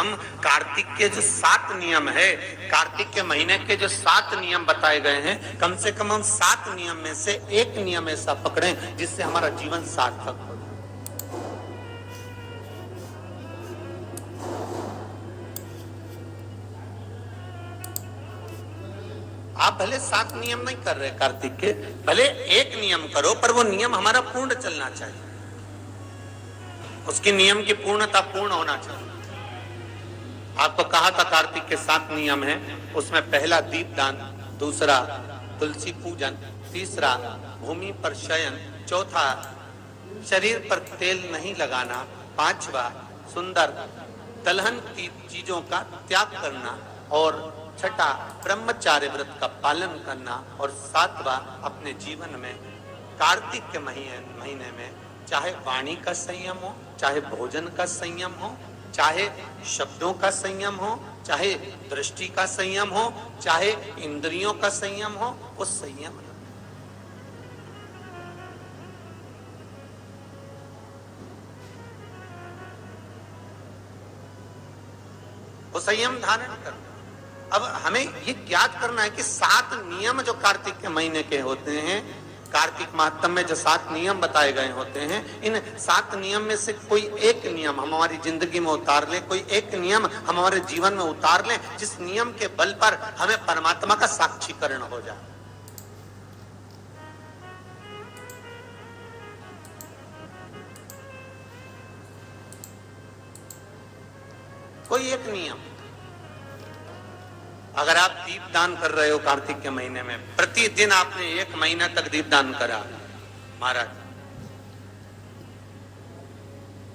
हम कार्तिक के जो 7 नियम है, कार्तिक के महीने के जो 7 नियम बताए गए हैं, कम से कम हम 7 नियम में से एक नियम ऐसा पकड़ें जिससे हमारा जीवन सार्थक हो। आप भले 7 नियम नहीं कर रहे कार्तिक के, भले एक नियम करो, पर वो नियम हमारा पूर्ण चलना चाहिए, उसकी नियम की पूर्णता पूर्ण होना चाहिए। आपको कहा था कार्तिक के 7 नियम हैं, उसमें पहला दीपदान, दूसरा तुलसी पूजन, तीसरा भूमि पर शयन, चौथा शरीर पर तेल नहीं लगाना, पांचवा सुंदर दलहन की चीजों का त्याग करना, और छठा ब्रह्मचार्य व्रत का पालन करना, और सातवां अपने जीवन में कार्तिक के महीने में चाहे वाणी का संयम हो, चाहे भोजन का संयम हो, चाहे शब्दों का संयम हो, चाहे दृष्टि का संयम हो, चाहे इंद्रियों का संयम हो, वो संयम वो संयम धारण करना। अब हमें ये ज्ञात करना है कि 7 नियम जो कार्तिक के महीने के होते हैं, कार्तिक माहत्म्य में जो 7 नियम बताए गए होते हैं, इन 7 नियम में से कोई एक नियम हम हमारी जिंदगी में उतार लें, कोई एक नियम हम हमारे जीवन में उतार लें, जिस नियम के बल पर हमें परमात्मा का साक्षीकरण हो जाए। कोई एक नियम। अगर आप दीपदान कर रहे हो कार्तिक के महीने में, प्रतिदिन आपने 1 महीना तक दीपदान करा महाराज,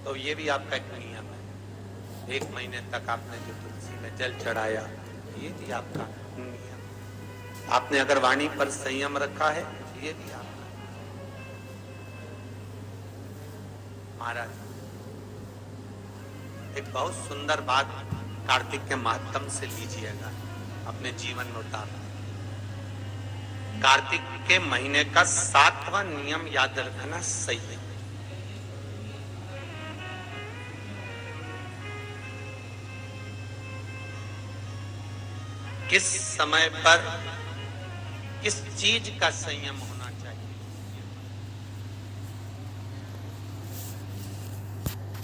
तो ये भी आपका एक नियम है। 1 महीने तक आपने जो तुलसी में जल चढ़ाया, ये भी आपका नियम। आपने अगर वाणी पर संयम रखा है, ये भी आपका। महाराज एक बहुत सुंदर बात कार्तिक के माध्यम से लीजिएगा, अपने जीवन में उतार। कार्तिक के महीने का 7वां नियम याद रखना सही है। किस समय पर किस चीज का संयम होना